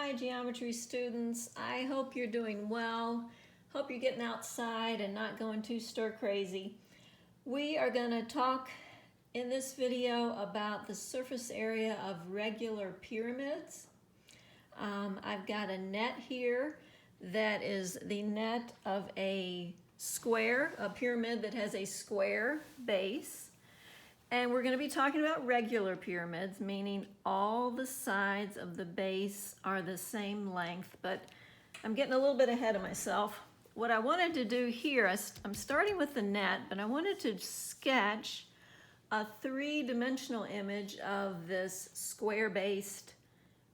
Hi geometry students, I hope you're doing well. Hope you're getting outside and not going too stir crazy. We are going to talk in this video about the surface area of regular pyramids. I've got a net here that is the net of a square, a pyramid that has a square base. And we're going to be talking about regular pyramids, meaning all the sides of the base are the same length, but I'm getting a little bit ahead of myself. What I wanted to do here, I'm starting with the net, but I wanted to sketch a three-dimensional image of this square-based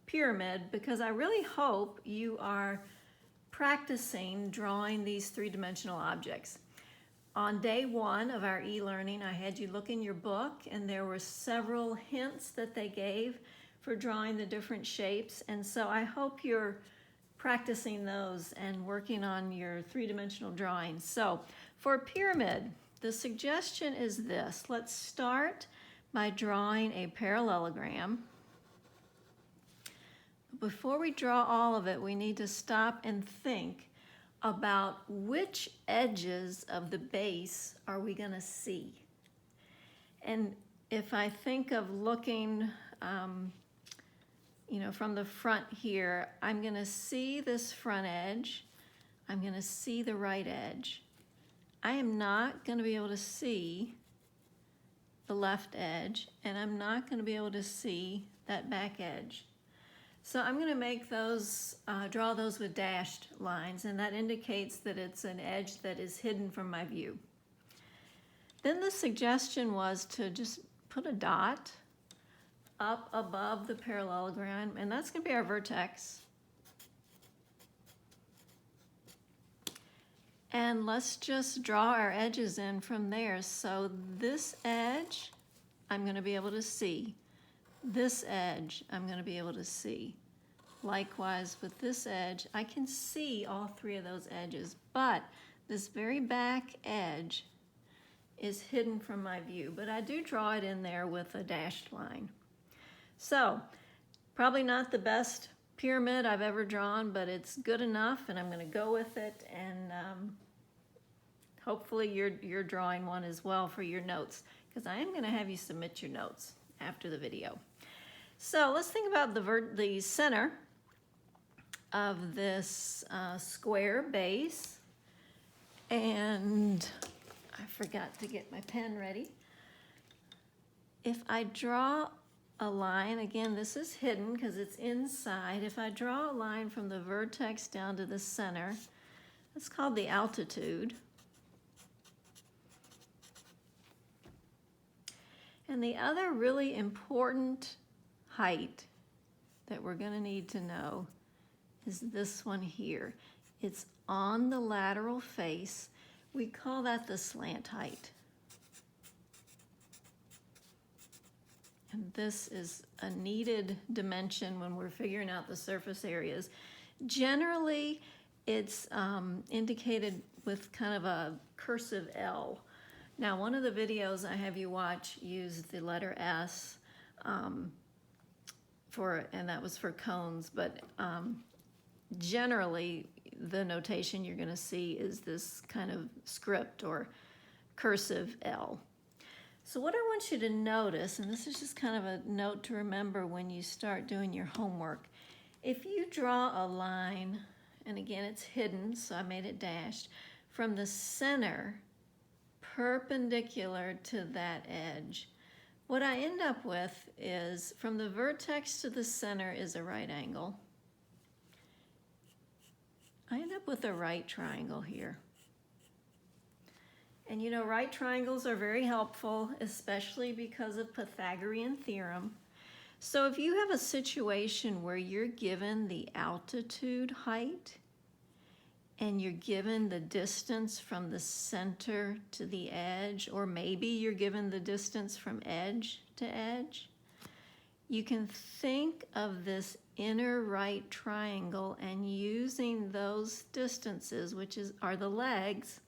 pyramid because I really hope you are practicing drawing these three-dimensional objects. On day one of our e-learning, I had you look in your book and there were several hints that they gave for drawing the different shapes. And so I hope you're practicing those and working on your three-dimensional drawing. So for a pyramid, the suggestion is this. Let's start by drawing a parallelogram. Before we draw all of it, we need to stop and think about which edges of the base are we going to see. And if I think of looking, from the front here, I'm going to see this front edge. I'm going to see the right edge. I am not going to be able to see the left edge, and I'm not going to be able to see that back edge. So I'm going to make those, draw those with dashed lines, and that indicates that it's an edge that is hidden from my view. Then the suggestion was to just put a dot up above the parallelogram, and that's going to be our vertex. And let's just draw our edges in from there. So this edge, I'm going to be able to see. This edge, I'm going to be able to see. Likewise, with this edge, I can see all three of those edges, but this very back edge is hidden from my view, but I do draw it in there with a dashed line. So, probably not the best pyramid I've ever drawn, but it's good enough, and I'm going to go with it, and hopefully you're drawing one as well for your notes, because I am going to have you submit your notes after the video. So let's think about the center of this square base. And I forgot to get my pen ready. If I draw a line, again, this is hidden because it's inside. If I draw a line from the vertex down to the center, that's called the altitude. And the other really important height that we're going to need to know is this one here. It's on the lateral face. We call that the slant height. And this is a needed dimension when we're figuring out the surface areas. Generally, it's indicated with kind of a cursive L. Now, one of the videos I have you watch used the letter S, and that was for cones, but generally the notation you're going to see is this kind of script or cursive L. So what I want you to notice, and this is just kind of a note to remember when you start doing your homework, if you draw a line, and again it's hidden, so I made it dashed, from the center perpendicular to that edge, what I end up with is from the vertex to the center is a right angle. I end up with a right triangle here. And you know, right triangles are very helpful, especially because of Pythagorean theorem. So if you have a situation where you're given the altitude height and you're given the distance from the center to the edge, or maybe you're given the distance from edge to edge, you can think of this inner right triangle and using those distances, which are the legs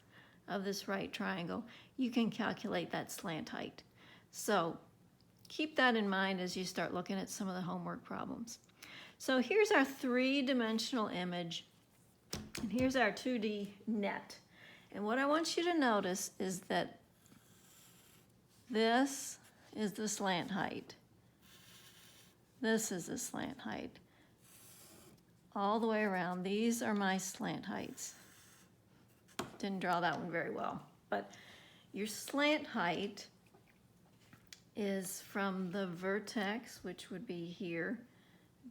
of this right triangle, you can calculate that slant height. So keep that in mind as you start looking at some of the homework problems. So here's our three-dimensional image, and here's our 2D net. And what I want you to notice is that this is the slant height. This is the slant height. All the way around, these are my slant heights. Didn't draw that one very well, but your slant height is from the vertex, which would be here,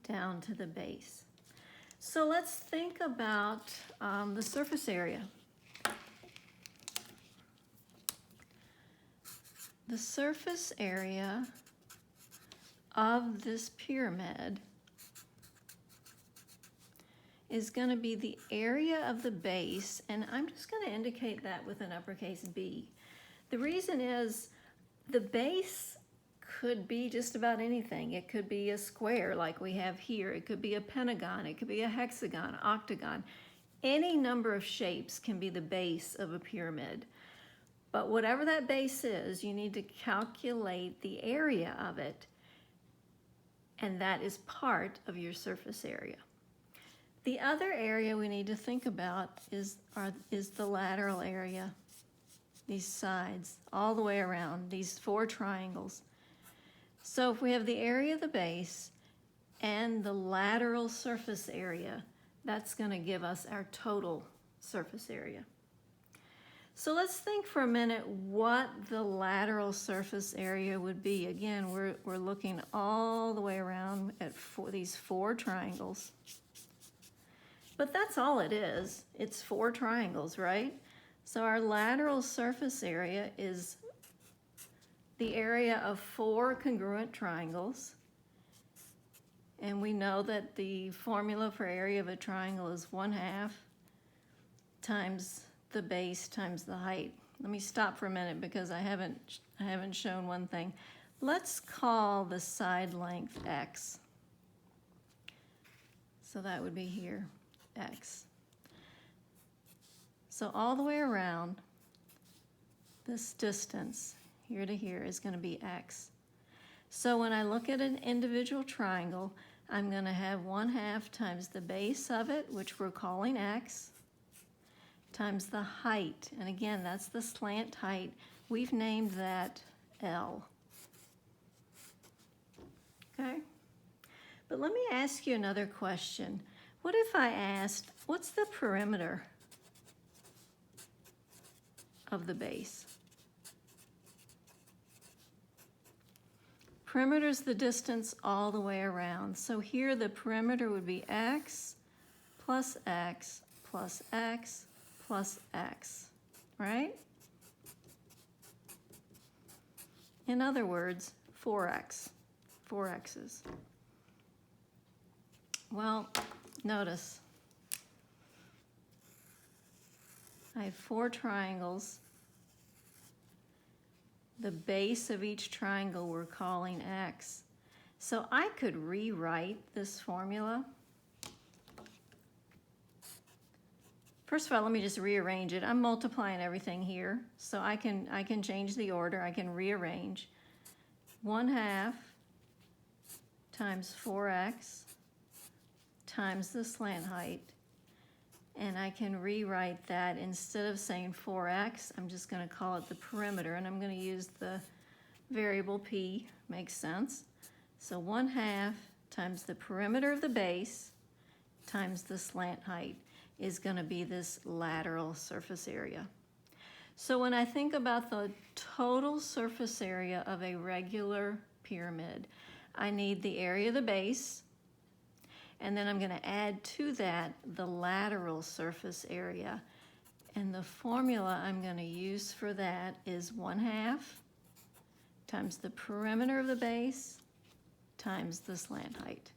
down to the base. So let's think about the surface area. The surface area of this pyramid is going to be the area of the base, and I'm just going to indicate that with an uppercase B. The reason is the base could be just about anything. It could be a square like we have here. It could be a pentagon. It could be a hexagon, octagon. Any number of shapes can be the base of a pyramid. But whatever that base is, you need to calculate the area of it, and that is part of your surface area. The other area we need to think about is the lateral area, these sides, all the way around, these four triangles. So if we have the area of the base and the lateral surface area, that's going to give us our total surface area. So let's think for a minute what the lateral surface area would be. Again, we're looking all the way around at these four triangles. But that's all it is. It's four triangles, right? So our lateral surface area is the area of four congruent triangles. And we know that the formula for area of a triangle is 1/2 times the base times the height. Let me stop for a minute because I haven't shown one thing. Let's call the side length x. So that would be here, x. So all the way around, this distance here to here is going to be x. So when I look at an individual triangle, I'm going to have 1/2 times the base of it, which we're calling x, times the height. And again, that's the slant height. We've named that L. Okay? But let me ask you another question. What if I asked, what's the perimeter of the base? Perimeter is the distance all the way around. So here the perimeter would be x plus x plus x plus x, right? In other words, 4x, 4 x's. Well, notice I have four triangles. The base of each triangle we're calling x. So I could rewrite this formula. First of all, let me just rearrange it. I'm multiplying everything here, so I can change the order. I can rearrange. 1/2 times 4x times the slant height. And I can rewrite that. Instead of saying 4x, I'm just going to call it the perimeter, and I'm going to use the variable p. Makes sense. So 1/2 times the perimeter of the base times the slant height is going to be this lateral surface area. So when I think about the total surface area of a regular pyramid, I need the area of the base, and then I'm going to add to that the lateral surface area. And the formula I'm going to use for that is 1/2 times the perimeter of the base times the slant height.